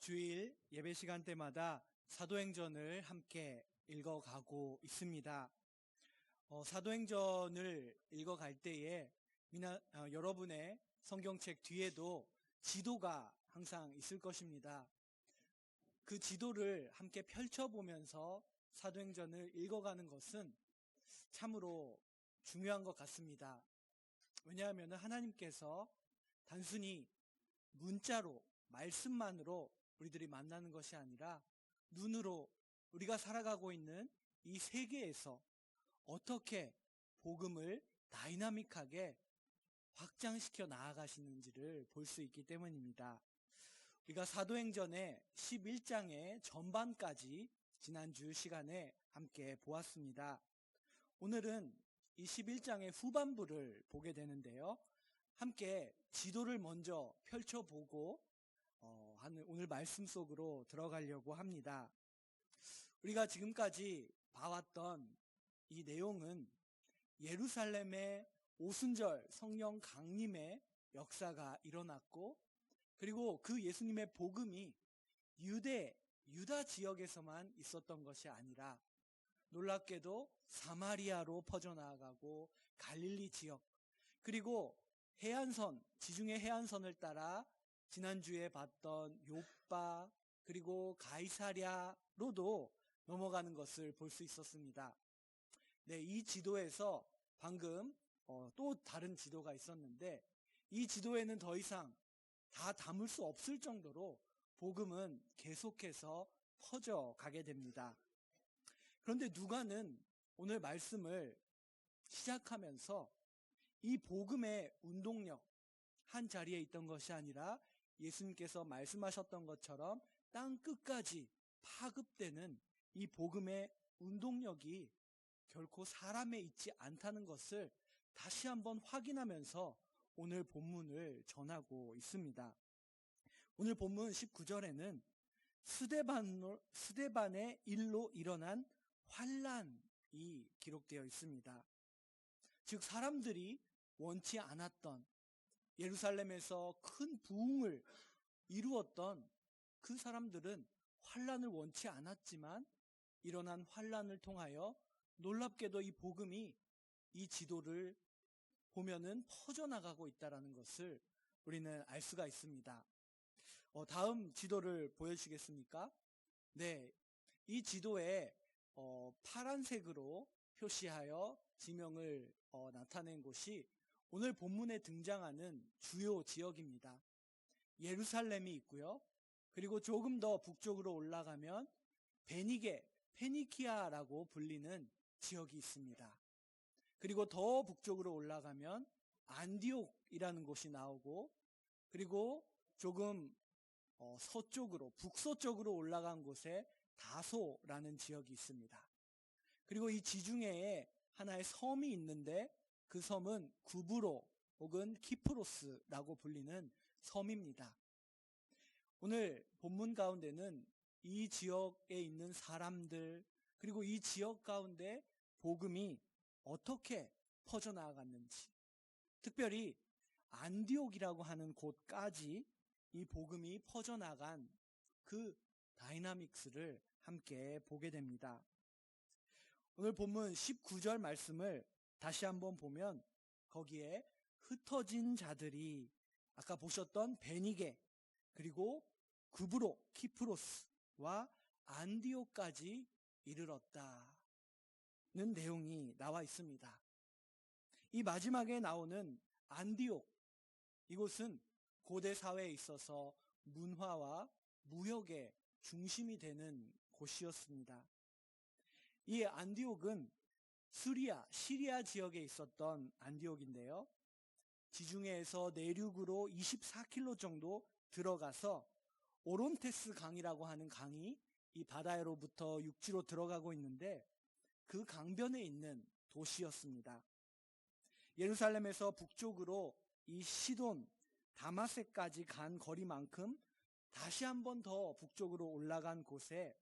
주일 예배 시간 때마다 사도행전을 함께 읽어가고 있습니다. 사도행전을 읽어갈 때에 여러분의 성경책 뒤에도 지도가 항상 있을 것입니다. 그 지도를 함께 펼쳐보면서 사도행전을 읽어가는 것은 참으로 중요한 것 같습니다. 왜냐하면 하나님께서 단순히 문자로, 말씀만으로 우리들이 만나는 것이 아니라 눈으로 우리가 살아가고 있는 이 세계에서 어떻게 복음을 다이나믹하게 확장시켜 나아가시는지를 볼 수 있기 때문입니다. 우리가 사도행전의 11장의 전반까지 지난주 시간에 함께 보았습니다. 오늘은 이 11장의 후반부를 보게 되는데요. 함께 지도를 먼저 펼쳐보고 하는 오늘 말씀 속으로 들어가려고 합니다. 우리가 지금까지 봐왔던 이 내용은 예루살렘의 오순절 성령 강림의 역사가 일어났고, 그리고 그 예수님의 복음이 유다 지역에서만 있었던 것이 아니라 놀랍게도 사마리아로 퍼져나가고 갈릴리 지역, 그리고 지중해 해안선을 따라 지난주에 봤던 요빠, 그리고 가이사랴로도 넘어가는 것을 볼 수 있었습니다. 네, 이 지도에서 방금 또 다른 지도가 있었는데, 이 지도에는 더 이상 다 담을 수 없을 정도로 복음은 계속해서 퍼져가게 됩니다. 그런데 누가는 오늘 말씀을 시작하면서 이 복음의 운동력, 한 자리에 있던 것이 아니라 예수님께서 말씀하셨던 것처럼 땅 끝까지 파급되는 이 복음의 운동력이 결코 사람에 있지 않다는 것을 다시 한번 확인하면서 오늘 본문을 전하고 있습니다. 오늘 본문 19절에는 스데반의 일로 일어난 환란이 기록되어 있습니다. 즉 사람들이 원치 않았던, 예루살렘에서 큰 부흥을 이루었던 그 사람들은 환란을 원치 않았지만 일어난 환란을 통하여 놀랍게도 이 복음이 이 지도를 보면은 퍼져나가고 있다는 것을 우리는 알 수가 있습니다. 다음 지도를 보여주시겠습니까? 네, 이 지도에 파란색으로 표시하여 지명을 나타낸 곳이 오늘 본문에 등장하는 주요 지역입니다. 예루살렘이 있고요. 그리고 조금 더 북쪽으로 올라가면 페니키아라고 불리는 지역이 있습니다. 그리고 더 북쪽으로 올라가면 안디옥이라는 곳이 나오고, 그리고 조금 북서쪽으로 올라간 곳에 다소라는 지역이 있습니다. 그리고 이 지중해에 하나의 섬이 있는데 그 섬은 구브로 혹은 키프로스라고 불리는 섬입니다. 오늘 본문 가운데는 이 지역에 있는 사람들, 그리고 이 지역 가운데 복음이 어떻게 퍼져나갔는지, 특별히 안디옥이라고 하는 곳까지 이 복음이 퍼져나간 그 다이나믹스를 함께 보게 됩니다. 오늘 본문 19절 말씀을 다시 한번 보면 거기에 흩어진 자들이 아까 보셨던 베니게, 그리고 구브로, 키프로스와 안디옥까지 이르렀다는 내용이 나와 있습니다. 이 마지막에 나오는 안디옥, 이곳은 고대 사회에 있어서 문화와 무역의 중심이 되는 곳이었습니다. 이 안디옥은 시리아 지역에 있었던 안디옥인데요. 지중해에서 내륙으로 24km 정도 들어가서 오론테스 강이라고 하는 강이 이 바다로부터 육지로 들어가고 있는데 그 강변에 있는 도시였습니다. 예루살렘에서 북쪽으로 이 시돈, 다마섹까지 간 거리만큼 다시 한 번 더 북쪽으로 올라간 곳에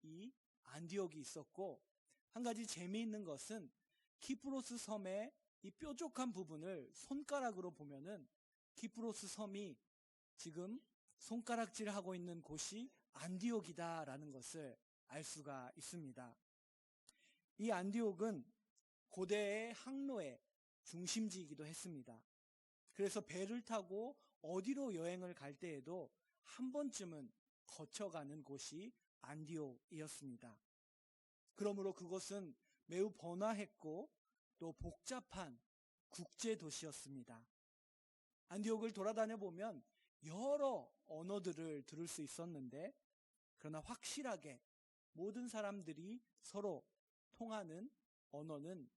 이 안디옥이 있었고, 한 가지 재미있는 것은 키프로스 섬의 이 뾰족한 부분을 손가락으로 보면은 키프로스 섬이 지금 손가락질하고 있는 곳이 안디옥이다라는 것을 알 수가 있습니다. 이 안디옥은 고대의 항로의 중심지이기도 했습니다. 그래서 배를 타고 어디로 여행을 갈 때에도 한 번쯤은 거쳐가는 곳이 안디옥이었습니다. 그러므로 그곳은 매우 번화했고 또 복잡한 국제 도시였습니다. 안디옥을 돌아다녀 보면 여러 언어들을 들을 수 있었는데, 그러나 확실하게 모든 사람들이 서로 통하는 언어는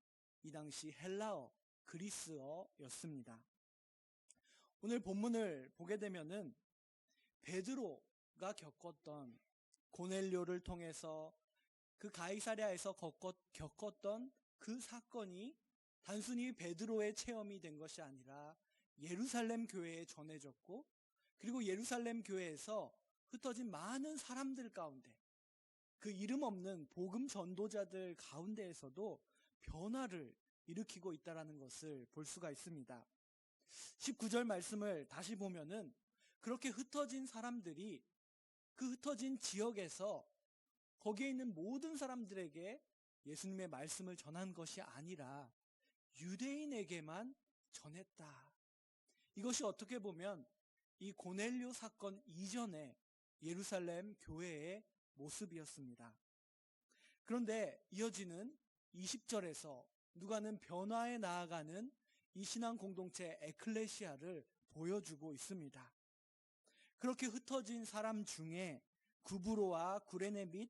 이 당시 헬라어, 그리스어였습니다. 오늘 본문을 보게 되면은 베드로가 겪었던 고넬료를 통해서 그 가이사랴에서 겪었던 그 사건이 단순히 베드로의 체험이 된 것이 아니라 예루살렘 교회에 전해졌고, 그리고 예루살렘 교회에서 흩어진 많은 사람들 가운데, 그 이름 없는 복음 전도자들 가운데에서도 변화를 일으키고 있다는 것을 볼 수가 있습니다. 19절 말씀을 다시 보면은 그렇게 흩어진 사람들이 그 흩어진 지역에서 거기에 있는 모든 사람들에게 예수님의 말씀을 전한 것이 아니라 유대인에게만 전했다. 이것이 어떻게 보면 이 고넬료 사건 이전의 예루살렘 교회의 모습이었습니다. 그런데 이어지는 20절에서 누가는 변화에 나아가는 이 신앙 공동체 에클레시아를 보여주고 있습니다. 그렇게 흩어진 사람 중에 구브로와 구레네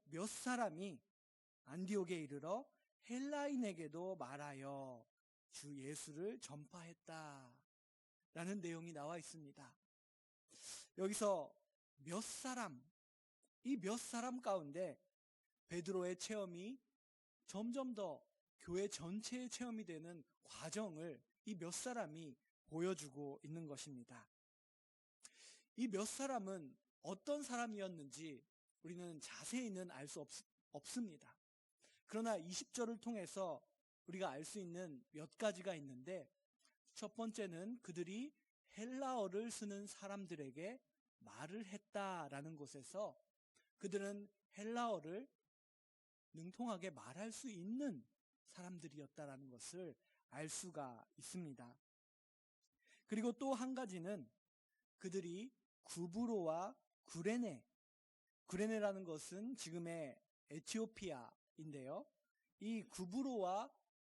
몇 사람이 안디옥에 이르러 헬라인에게도 말하여 주 예수를 전파했다 라는 내용이 나와 있습니다. 여기서 몇 사람, 이 몇 사람 가운데 베드로의 체험이 점점 더 교회 전체의 체험이 되는 과정을 이 몇 사람이 보여주고 있는 것입니다. 이 몇 사람은 어떤 사람이었는지 우리는 자세히는 알 수 없습니다. 그러나 20절을 통해서 우리가 알 수 있는 몇 가지가 있는데, 첫 번째는 그들이 헬라어를 쓰는 사람들에게 말을 했다라는 곳에서 그들은 헬라어를 능통하게 말할 수 있는 사람들이었다라는 것을 알 수가 있습니다. 그리고 또 한 가지는 그들이 구브로와 구레네라는 것은 지금의 에티오피아인데요. 이 구브로와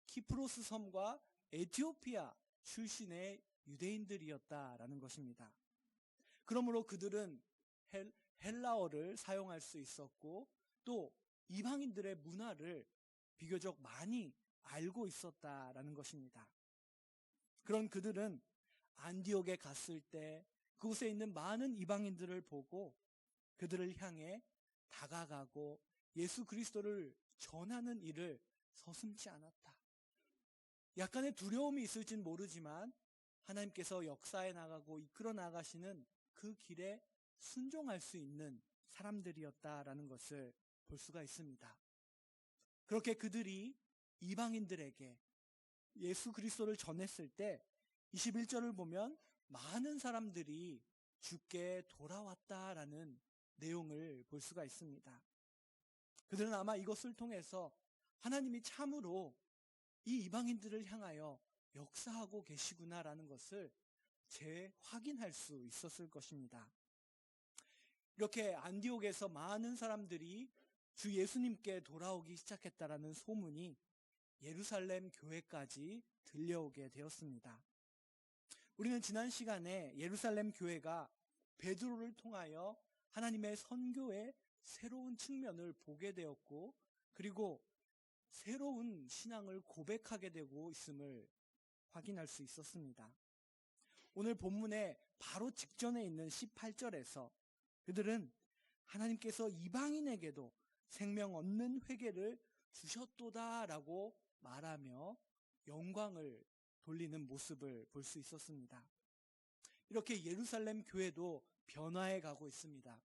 키프로스 섬과 에티오피아 출신의 유대인들이었다라는 것입니다. 그러므로 그들은 헬라어를 사용할 수 있었고 또 이방인들의 문화를 비교적 많이 알고 있었다라는 것입니다. 그런 그들은 안디옥에 갔을 때 그곳에 있는 많은 이방인들을 보고 그들을 향해 다가가고 예수 그리스도를 전하는 일을 서슴지 않았다. 약간의 두려움이 있을진 모르지만 하나님께서 역사해 나가고 이끌어 나가시는 그 길에 순종할 수 있는 사람들이었다라는 것을 볼 수가 있습니다. 그렇게 그들이 이방인들에게 예수 그리스도를 전했을 때 21절을 보면 많은 사람들이 주께 돌아왔다라는 내용을 볼 수가 있습니다. 그들은 아마 이것을 통해서 하나님이 참으로 이 이방인들을 향하여 역사하고 계시구나라는 것을 재확인할 수 있었을 것입니다. 이렇게 안디옥에서 많은 사람들이 주 예수님께 돌아오기 시작했다라는 소문이 예루살렘 교회까지 들려오게 되었습니다. 우리는 지난 시간에 예루살렘 교회가 베드로를 통하여 하나님의 선교의 새로운 측면을 보게 되었고, 그리고 새로운 신앙을 고백하게 되고 있음을 확인할 수 있었습니다. 오늘 본문의 바로 직전에 있는 18절에서 그들은 하나님께서 이방인에게도 생명 얻는 회개를 주셨도다라고 말하며 영광을 돌리는 모습을 볼 수 있었습니다. 이렇게 예루살렘 교회도 변화해 가고 있습니다.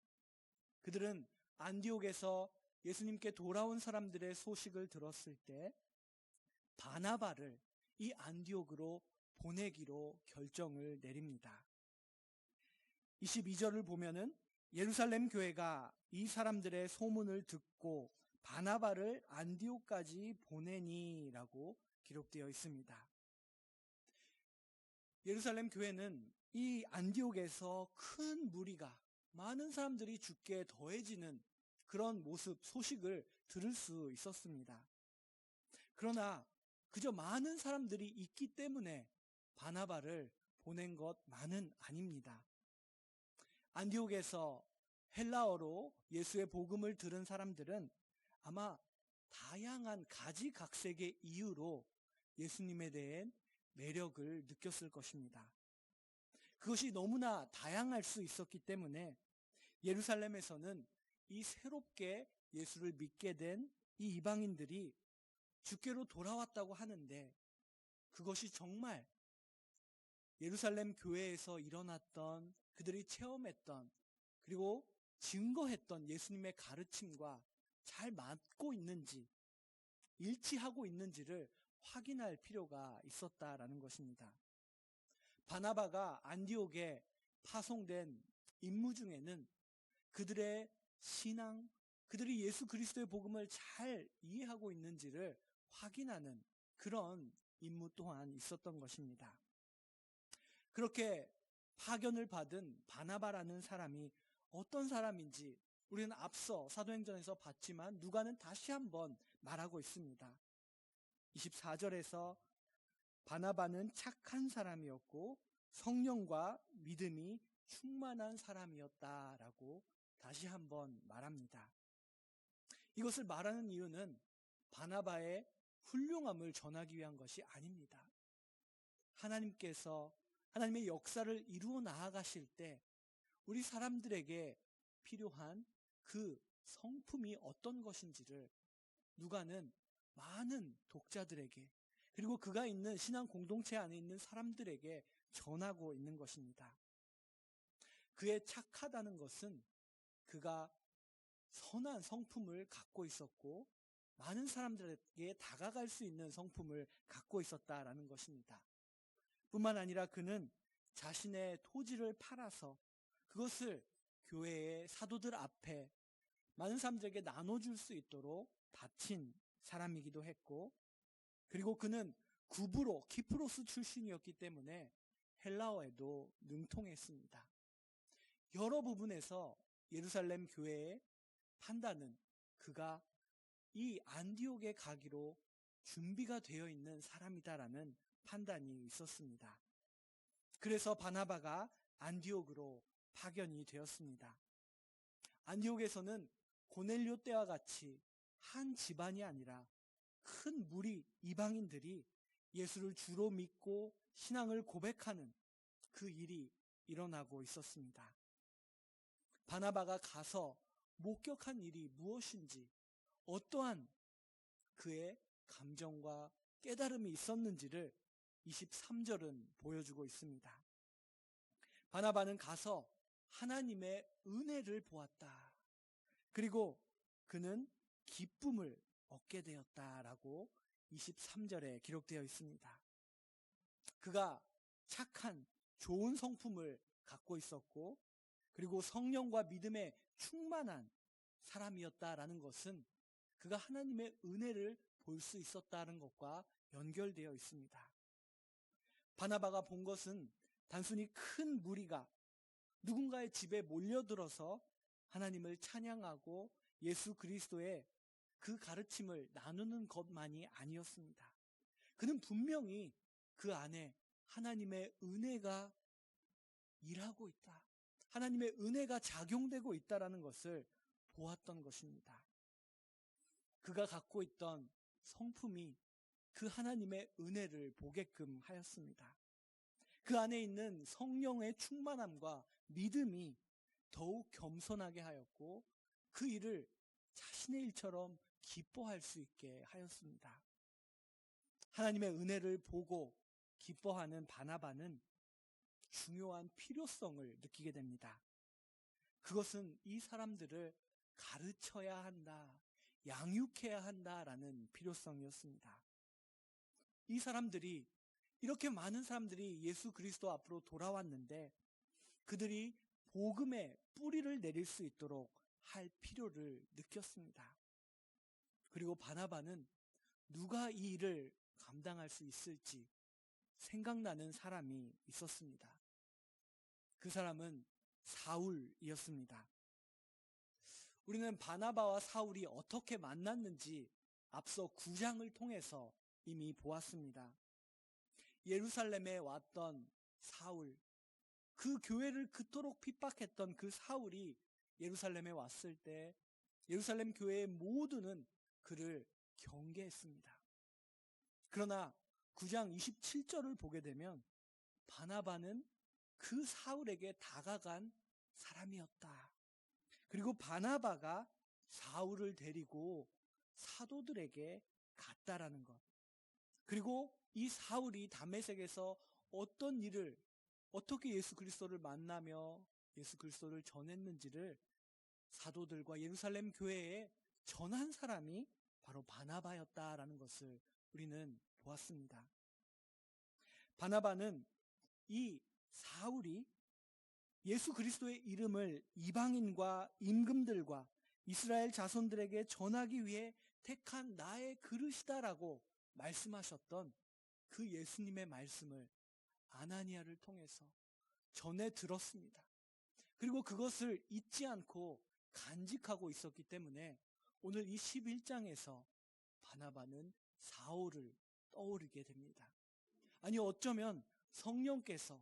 그들은 안디옥에서 예수님께 돌아온 사람들의 소식을 들었을 때 바나바를 이 안디옥으로 보내기로 결정을 내립니다. 22절을 보면은 예루살렘 교회가 이 사람들의 소문을 듣고 바나바를 안디옥까지 보내니라고 기록되어 있습니다. 예루살렘 교회는 이 안디옥에서 큰 무리가, 많은 사람들이 죽게 더해지는 그런 모습, 소식을 들을 수 있었습니다. 그러나 그저 많은 사람들이 있기 때문에 바나바를 보낸 것만은 아닙니다. 안디옥에서 헬라어로 예수의 복음을 들은 사람들은 아마 다양한 가지각색의 이유로 예수님에 대한 매력을 느꼈을 것입니다. 그것이 너무나 다양할 수 있었기 때문에 예루살렘에서는 이 새롭게 예수를 믿게 된 이 이방인들이 주께로 돌아왔다고 하는데, 그것이 정말 예루살렘 교회에서 일어났던, 그들이 체험했던, 그리고 증거했던 예수님의 가르침과 잘 맞고 있는지, 일치하고 있는지를 확인할 필요가 있었다라는 것입니다. 바나바가 안디옥에 파송된 임무 중에는 그들의 신앙, 그들이 예수 그리스도의 복음을 잘 이해하고 있는지를 확인하는 그런 임무 또한 있었던 것입니다. 그렇게 파견을 받은 바나바라는 사람이 어떤 사람인지 우리는 앞서 사도행전에서 봤지만 누가는 다시 한번 말하고 있습니다. 24절에서 바나바는 착한 사람이었고 성령과 믿음이 충만한 사람이었다라고 다시 한번 말합니다. 이것을 말하는 이유는 바나바의 훌륭함을 전하기 위한 것이 아닙니다. 하나님께서 하나님의 역사를 이루어 나아가실 때 우리 사람들에게 필요한 그 성품이 어떤 것인지를 누가는 많은 독자들에게, 그리고 그가 있는 신앙 공동체 안에 있는 사람들에게 전하고 있는 것입니다. 그의 착하다는 것은 그가 선한 성품을 갖고 있었고 많은 사람들에게 다가갈 수 있는 성품을 갖고 있었다라는 것입니다. 뿐만 아니라 그는 자신의 토지를 팔아서 그것을 교회의 사도들 앞에 많은 사람들에게 나눠줄 수 있도록 바친 사람이기도 했고, 그리고 그는 구브로 키프로스 출신이었기 때문에 헬라어에도 능통했습니다. 여러 부분에서 예루살렘 교회의 판단은 그가 이 안디옥에 가기로 준비가 되어 있는 사람이다라는 판단이 있었습니다. 그래서 바나바가 안디옥으로 파견이 되었습니다. 안디옥에서는 고넬료 때와 같이 한 집안이 아니라 큰 무리 이방인들이 예수를 주로 믿고 신앙을 고백하는 그 일이 일어나고 있었습니다. 바나바가 가서 목격한 일이 무엇인지, 어떠한 그의 감정과 깨달음이 있었는지를 23절은 보여주고 있습니다. 바나바는 가서 하나님의 은혜를 보았다. 그리고 그는 기쁨을 얻게 되었다라고 23절에 기록되어 있습니다. 그가 착한 좋은 성품을 갖고 있었고, 그리고 성령과 믿음에 충만한 사람이었다라는 것은 그가 하나님의 은혜를 볼 수 있었다는 것과 연결되어 있습니다. 바나바가 본 것은 단순히 큰 무리가 누군가의 집에 몰려들어서 하나님을 찬양하고 예수 그리스도의 그 가르침을 나누는 것만이 아니었습니다. 그는 분명히 그 안에 하나님의 은혜가 일하고 있다, 하나님의 은혜가 작용되고 있다라는 것을 보았던 것입니다. 그가 갖고 있던 성품이 그 하나님의 은혜를 보게끔 하였습니다. 그 안에 있는 성령의 충만함과 믿음이 더욱 겸손하게 하였고 그 일을 자신의 일처럼 기뻐할 수 있게 하였습니다. 하나님의 은혜를 보고 기뻐하는 바나바는 중요한 필요성을 느끼게 됩니다. 그것은 이 사람들을 가르쳐야 한다, 양육해야 한다라는 필요성이었습니다. 이 사람들이 이렇게 많은 사람들이 예수 그리스도 앞으로 돌아왔는데 그들이 복음의 뿌리를 내릴 수 있도록 할 필요를 느꼈습니다. 그리고 바나바는 누가 이 일을 감당할 수 있을지 생각나는 사람이 있었습니다. 그 사람은 사울이었습니다. 우리는 바나바와 사울이 어떻게 만났는지 앞서 9장을 통해서 이미 보았습니다. 예루살렘에 왔던 사울, 그 교회를 그토록 핍박했던 그 사울이 예루살렘에 왔을 때 예루살렘 교회의 모두는 그를 경계했습니다. 그러나 9장 27절을 보게 되면 바나바는 그 사울에게 다가간 사람이었다. 그리고 바나바가 사울을 데리고 사도들에게 갔다라는 것. 그리고 이 사울이 다메섹에서 어떤 일을, 어떻게 예수 그리스도를 만나며 예수 그리스도를 전했는지를 사도들과 예루살렘 교회에 전한 사람이 바로 바나바였다라는 것을 우리는 보았습니다. 바나바는 이 사울이 예수 그리스도의 이름을 이방인과 임금들과 이스라엘 자손들에게 전하기 위해 택한 나의 그릇이다라고 말씀하셨던 그 예수님의 말씀을 아나니아를 통해서 전해 들었습니다. 그리고 그것을 잊지 않고 간직하고 있었기 때문에 오늘 이 11장에서 바나바는 사울을 떠오르게 됩니다. 아니 어쩌면 성령께서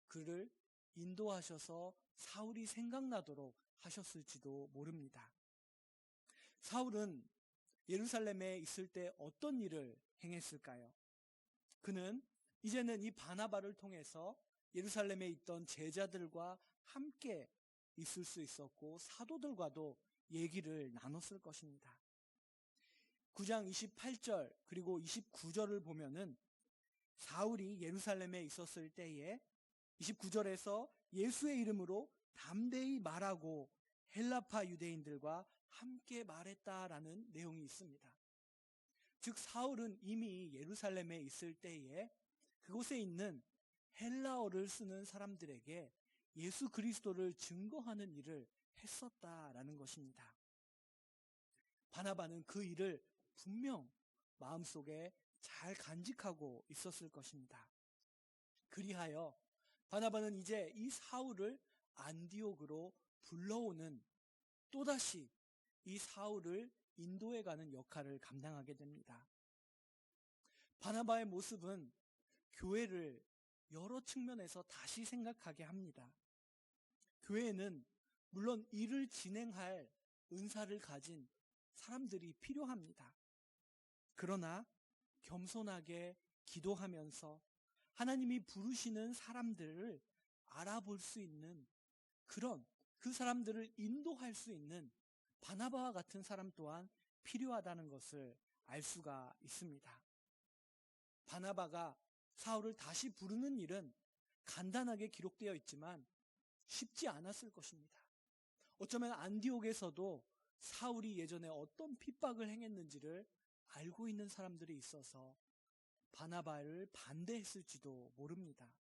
그를 인도하셔서 사울이 생각나도록 하셨을지도 모릅니다. 사울은 예루살렘에 있을 때 어떤 일을 행했을까요? 그는 이제는 이 바나바를 통해서 예루살렘에 있던 제자들과 함께 있을 수 있었고 사도들과도 얘기를 나눴을 것입니다. 9장 28절 그리고 29절을 보면은 사울이 예루살렘에 있었을 때에 29절에서 예수의 이름으로 담대히 말하고 헬라파 유대인들과 함께 말했다라는 내용이 있습니다. 즉 사울은 이미 예루살렘에 있을 때에 그곳에 있는 헬라어를 쓰는 사람들에게 예수 그리스도를 증거하는 일을 했었다라는 것입니다. 바나바는 그 일을 분명 마음속에 잘 간직하고 있었을 것입니다. 그리하여 바나바는 이제 이 사울을 안디옥으로 불러오는 또다시 이 사울을 인도해가는 역할을 감당하게 됩니다. 바나바의 모습은 교회를 여러 측면에서 다시 생각하게 합니다. 교회에는 물론 일을 진행할 은사를 가진 사람들이 필요합니다. 그러나 겸손하게 기도하면서 하나님이 부르시는 사람들을 알아볼 수 있는 그 사람들을 인도할 수 있는 바나바와 같은 사람 또한 필요하다는 것을 알 수가 있습니다. 바나바가 사울을 다시 부르는 일은 간단하게 기록되어 있지만 쉽지 않았을 것입니다. 어쩌면 안디옥에서도 사울이 예전에 어떤 핍박을 행했는지를 알고 있는 사람들이 있어서 바나바를 반대했을지도 모릅니다.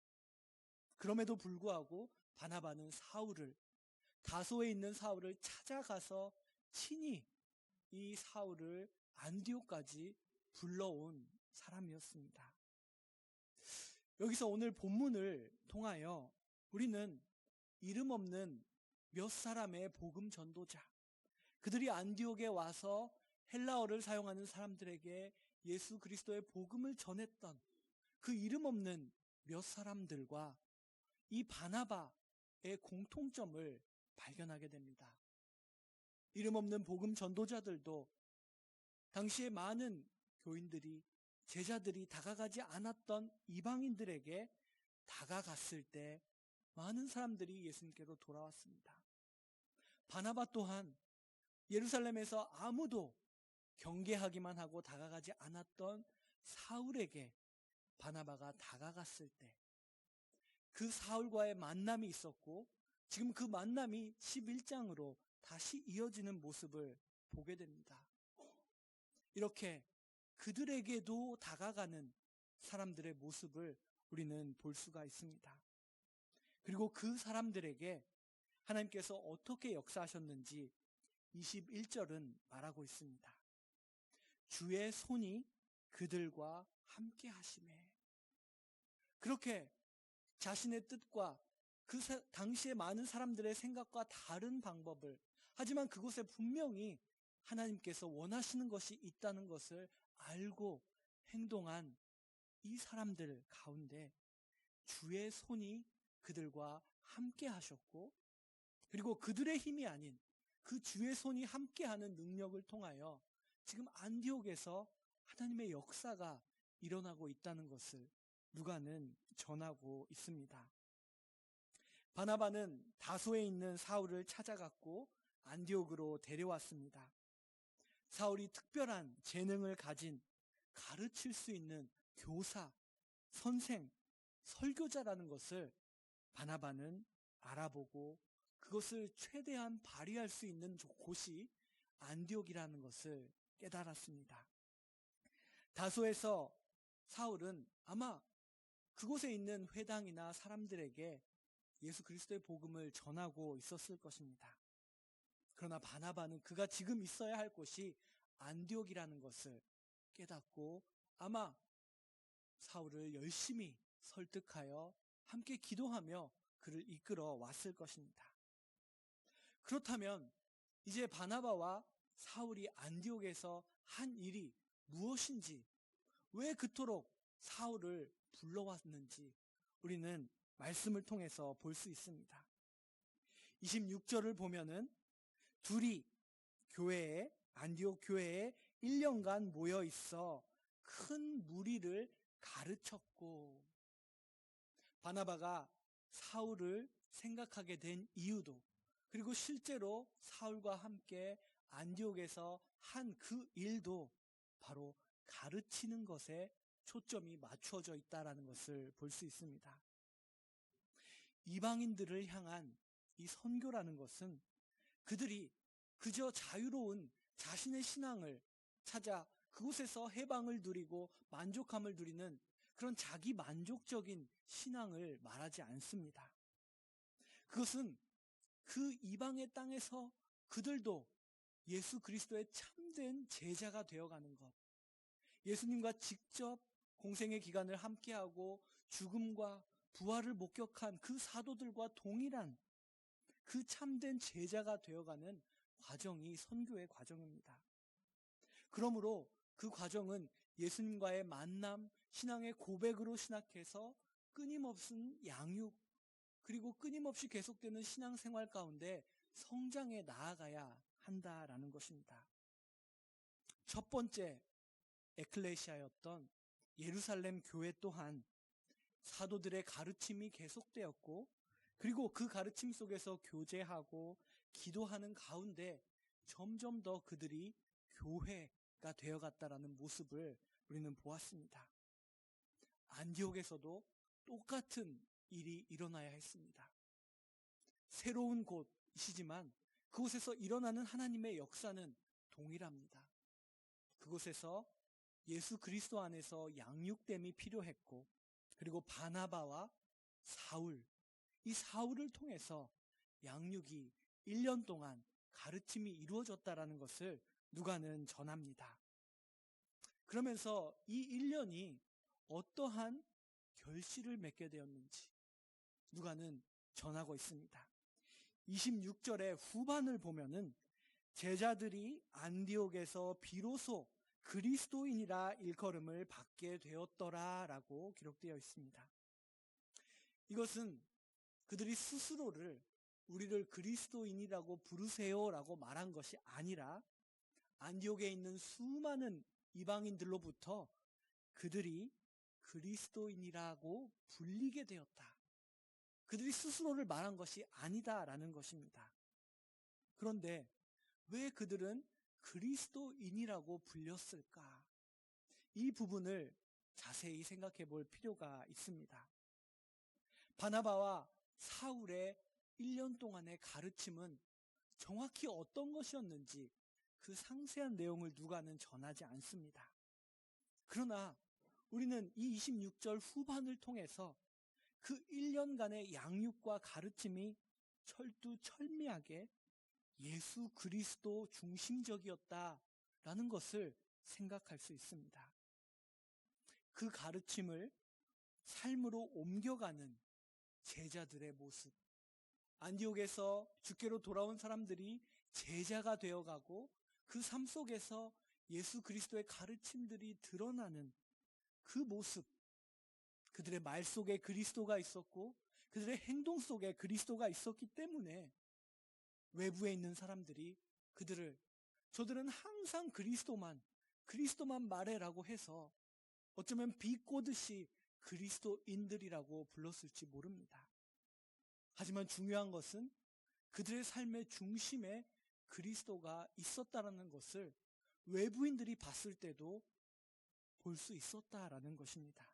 그럼에도 불구하고 바나바는 다소에 있는 사울을 찾아가서 친히 이 사울을 안디옥까지 불러온 사람이었습니다. 여기서 오늘 본문을 통하여 우리는 이름 없는 몇 사람의 복음 전도자, 그들이 안디옥에 와서 헬라어를 사용하는 사람들에게 예수 그리스도의 복음을 전했던 그 이름 없는 몇 사람들과 이 바나바의 공통점을 발견하게 됩니다. 이름 없는 복음 전도자들도 당시에 많은 교인들이, 제자들이 다가가지 않았던 이방인들에게 다가갔을 때 많은 사람들이 예수님께로 돌아왔습니다. 바나바 또한 예루살렘에서 아무도 경계하기만 하고 다가가지 않았던 사울에게 바나바가 다가갔을 때 그 사울과의 만남이 있었고 지금 그 만남이 11장으로 다시 이어지는 모습을 보게 됩니다. 이렇게 그들에게도 다가가는 사람들의 모습을 우리는 볼 수가 있습니다. 그리고 그 사람들에게 하나님께서 어떻게 역사하셨는지 21절은 말하고 있습니다. 주의 손이 그들과 함께 하심에. 그렇게 자신의 뜻과 그 당시에 많은 사람들의 생각과 다른 방법을, 하지만 그곳에 분명히 하나님께서 원하시는 것이 있다는 것을 알고 행동한 이 사람들 가운데 주의 손이 그들과 함께 하셨고, 그리고 그들의 힘이 아닌 그 주의 손이 함께하는 능력을 통하여 지금 안디옥에서 하나님의 역사가 일어나고 있다는 것을 누가는 전하고 있습니다. 바나바는 다소에 있는 사울을 찾아갔고 안디옥으로 데려왔습니다. 사울이 특별한 재능을 가진 가르칠 수 있는 교사, 선생, 설교자라는 것을 바나바는 알아보고 그것을 최대한 발휘할 수 있는 곳이 안디옥이라는 것을 깨달았습니다. 다소에서 사울은 아마 그곳에 있는 회당이나 사람들에게 예수 그리스도의 복음을 전하고 있었을 것입니다. 그러나 바나바는 그가 지금 있어야 할 곳이 안디옥이라는 것을 깨닫고 아마 사울을 열심히 설득하여 함께 기도하며 그를 이끌어 왔을 것입니다. 그렇다면 이제 바나바와 사울이 안디옥에서 한 일이 무엇인지, 왜 그토록 사울을 불러왔는지 우리는 말씀을 통해서 볼 수 있습니다. 26절을 보면은 둘이 안디옥 교회에 1년간 모여 있어 큰 무리를 가르쳤고, 바나바가 사울을 생각하게 된 이유도, 그리고 실제로 사울과 함께 안디옥에서 한 그 일도 바로 가르치는 것에 초점이 맞추어져 있다는 것을 볼 수 있습니다. 이방인들을 향한 이 선교라는 것은 그들이 그저 자유로운 자신의 신앙을 찾아 그곳에서 해방을 누리고 만족함을 누리는 그런 자기 만족적인 신앙을 말하지 않습니다. 그것은 그 이방의 땅에서 그들도 예수 그리스도의 참된 제자가 되어가는 것, 예수님과 직접 공생의 기간을 함께하고 죽음과 부활을 목격한 그 사도들과 동일한 그 참된 제자가 되어가는 과정이 선교의 과정입니다. 그러므로 그 과정은 예수님과의 만남, 신앙의 고백으로 시작해서 끊임없는 양육, 그리고 끊임없이 계속되는 신앙생활 가운데 성장해 나아가야 한다라는 것입니다. 첫 번째 에클레시아였던 예루살렘 교회 또한 사도들의 가르침이 계속되었고, 그리고 그 가르침 속에서 교제하고 기도하는 가운데 점점 더 그들이 교회가 되어갔다라는 모습을 우리는 보았습니다. 안디옥에서도 똑같은 일이 일어나야 했습니다. 새로운 곳이시지만 그곳에서 일어나는 하나님의 역사는 동일합니다. 그곳에서 예수 그리스도 안에서 양육됨이 필요했고, 그리고 바나바와 사울, 이 사울을 통해서 양육이 1년 동안 가르침이 이루어졌다라는 것을 누가는 전합니다. 그러면서 이 1년이 어떠한 결실을 맺게 되었는지 누가는 전하고 있습니다. 26절의 후반을 보면은 제자들이 안디옥에서 비로소 그리스도인이라 일컬음을 받게 되었더라라고 기록되어 있습니다. 이것은 그들이 스스로를 우리를 그리스도인이라고 부르세요라고 말한 것이 아니라 안디옥에 있는 수많은 이방인들로부터 그들이 그리스도인이라고 불리게 되었다. 그들이 스스로를 말한 것이 아니다라는 것입니다. 그런데 왜 그들은 그리스도인이라고 불렸을까? 이 부분을 자세히 생각해 볼 필요가 있습니다. 바나바와 사울의 1년 동안의 가르침은 정확히 어떤 것이었는지 그 상세한 내용을 누가는 전하지 않습니다. 그러나 우리는 이 26절 후반을 통해서 그 1년간의 양육과 가르침이 철두철미하게 예수 그리스도 중심적이었다라는 것을 생각할 수 있습니다. 그 가르침을 삶으로 옮겨가는 제자들의 모습, 안디옥에서 주께로 돌아온 사람들이 제자가 되어가고 그 삶 속에서 예수 그리스도의 가르침들이 드러나는 그 모습, 그들의 말 속에 그리스도가 있었고 그들의 행동 속에 그리스도가 있었기 때문에 외부에 있는 사람들이 저들은 항상 그리스도만 말해라고 해서 어쩌면 비꼬듯이 그리스도인들이라고 불렀을지 모릅니다. 하지만 중요한 것은 그들의 삶의 중심에 그리스도가 있었다라는 것을 외부인들이 봤을 때도 볼 수 있었다라는 것입니다.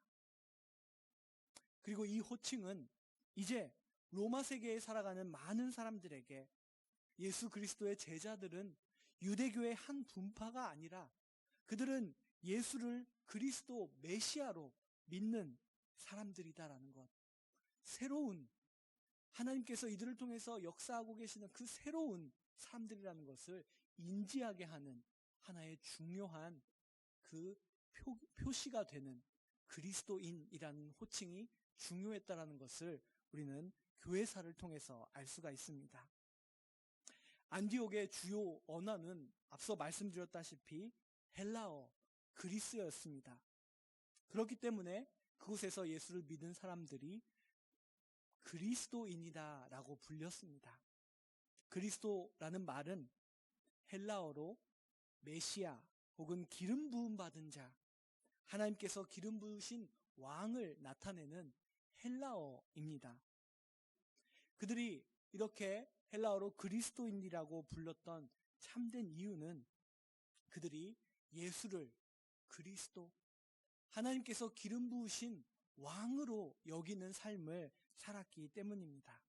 그리고 이 호칭은 이제 로마 세계에 살아가는 많은 사람들에게 예수 그리스도의 제자들은 유대교의 한 분파가 아니라 그들은 예수를 그리스도 메시아로 믿는 사람들이다라는 것, 새로운 하나님께서 이들을 통해서 역사하고 계시는 그 새로운 사람들이라는 것을 인지하게 하는 하나의 중요한 그 표시가 되는 그리스도인이라는 호칭이 중요했다라는 것을 우리는 교회사를 통해서 알 수가 있습니다. 안디옥의 주요 언어는 앞서 말씀드렸다시피 헬라어, 그리스어였습니다. 그렇기 때문에 그곳에서 예수를 믿은 사람들이 그리스도인이다 라고 불렸습니다. 그리스도라는 말은 헬라어로 메시아 혹은 기름 부음 받은 자, 하나님께서 기름 부으신 왕을 나타내는 헬라어입니다. 그들이 이렇게 헬라어로 그리스도인이라고 불렀던 참된 이유는 그들이 예수를 그리스도, 하나님께서 기름 부으신 왕으로 여기는 삶을 살았기 때문입니다.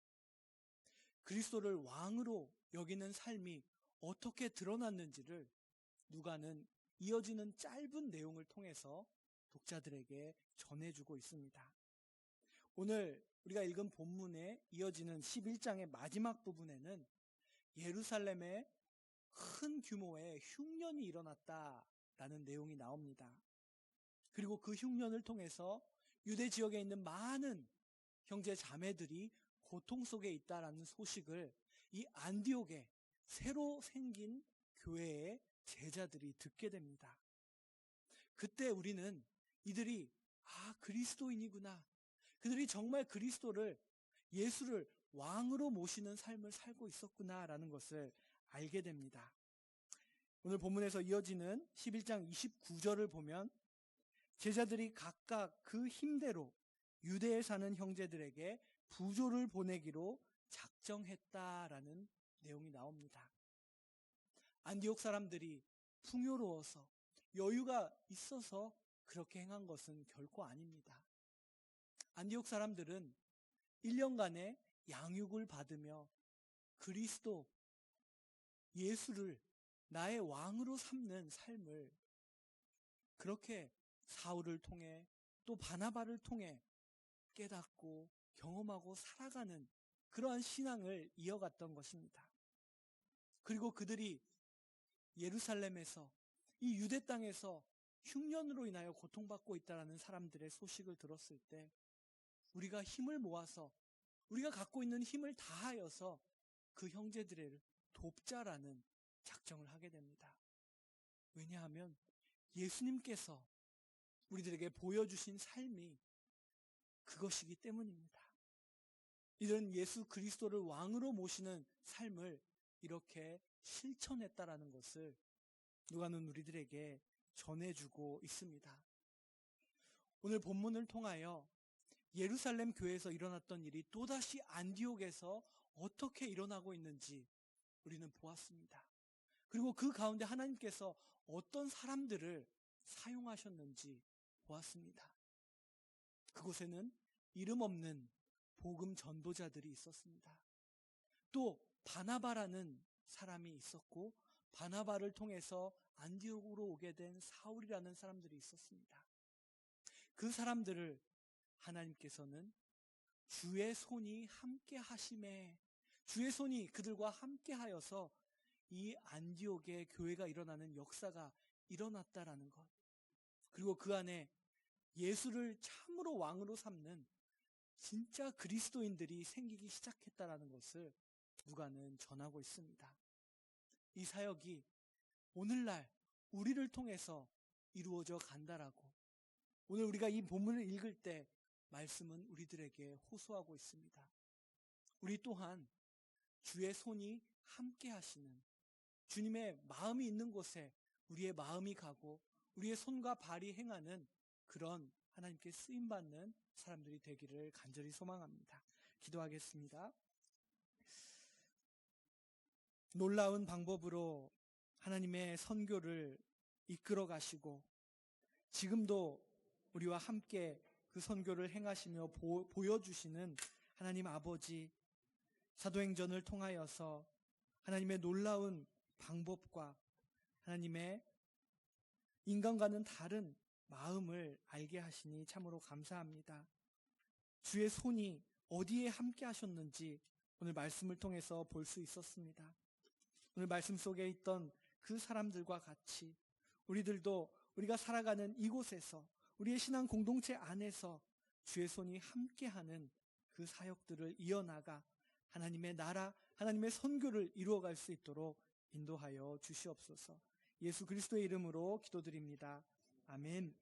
그리스도를 왕으로 여기는 삶이 어떻게 드러났는지를 누가는 이어지는 짧은 내용을 통해서 독자들에게 전해주고 있습니다. 오늘 우리가 읽은 본문에 이어지는 11장의 마지막 부분에는 예루살렘에 큰 규모의 흉년이 일어났다라는 내용이 나옵니다. 그리고 그 흉년을 통해서 유대 지역에 있는 많은 형제 자매들이 고통 속에 있다라는 소식을 이 안디옥에 새로 생긴 교회의 제자들이 듣게 됩니다. 그때 우리는 이들이 그리스도인이구나, 그들이 정말 그리스도를, 예수를 왕으로 모시는 삶을 살고 있었구나라는 것을 알게 됩니다. 오늘 본문에서 이어지는 11장 29절을 보면 제자들이 각각 그 힘대로 유대에 사는 형제들에게 부조를 보내기로 작정했다라는 내용이 나옵니다. 안디옥 사람들이 풍요로워서 여유가 있어서 그렇게 행한 것은 결코 아닙니다. 안디옥 사람들은 1년간의 양육을 받으며 그리스도, 예수를 나의 왕으로 삼는 삶을 그렇게 사울을 통해 또 바나바를 통해 깨닫고 경험하고 살아가는 그러한 신앙을 이어갔던 것입니다. 그리고 그들이 예루살렘에서, 이 유대 땅에서 흉년으로 인하여 고통받고 있다는 사람들의 소식을 들었을 때 우리가 힘을 모아서, 우리가 갖고 있는 힘을 다하여서 그 형제들을 돕자라는 작정을 하게 됩니다. 왜냐하면 예수님께서 우리들에게 보여주신 삶이 그것이기 때문입니다. 이들은 예수 그리스도를 왕으로 모시는 삶을 이렇게 실천했다라는 것을 누가는 우리들에게 전해주고 있습니다. 오늘 본문을 통하여 예루살렘 교회에서 일어났던 일이 또다시 안디옥에서 어떻게 일어나고 있는지 우리는 보았습니다. 그리고 그 가운데 하나님께서 어떤 사람들을 사용하셨는지 보았습니다. 그곳에는 이름 없는 복음 전도자들이 있었습니다. 또 바나바라는 사람이 있었고 바나바를 통해서 안디옥으로 오게 된 사울이라는 사람들이 있었습니다. 그 사람들을 하나님께서는 주의 손이 함께 하심에, 주의 손이 그들과 함께 하여서 이 안디옥의 교회가 일어나는 역사가 일어났다라는 것, 그리고 그 안에 예수를 참으로 왕으로 삼는 진짜 그리스도인들이 생기기 시작했다라는 것을 누가는 전하고 있습니다. 이 사역이 오늘날 우리를 통해서 이루어져 간다라고, 오늘 우리가 이 본문을 읽을 때 말씀은 우리들에게 호소하고 있습니다. 우리 또한 주의 손이 함께 하시는, 주님의 마음이 있는 곳에 우리의 마음이 가고 우리의 손과 발이 행하는 그런 하나님께 쓰임받는 사람들이 되기를 간절히 소망합니다. 기도하겠습니다. 놀라운 방법으로 하나님의 선교를 이끌어 가시고 지금도 우리와 함께 그 선교를 행하시며 보여주시는 하나님 아버지, 사도행전을 통하여서 하나님의 놀라운 방법과 하나님의 인간과는 다른 마음을 알게 하시니 참으로 감사합니다. 주의 손이 어디에 함께 하셨는지 오늘 말씀을 통해서 볼 수 있었습니다. 오늘 말씀 속에 있던 그 사람들과 같이 우리들도 우리가 살아가는 이곳에서, 우리의 신앙 공동체 안에서 주의 손이 함께하는 그 사역들을 이어나가 하나님의 나라, 하나님의 선교를 이루어갈 수 있도록 인도하여 주시옵소서. 예수 그리스도의 이름으로 기도드립니다. 아멘.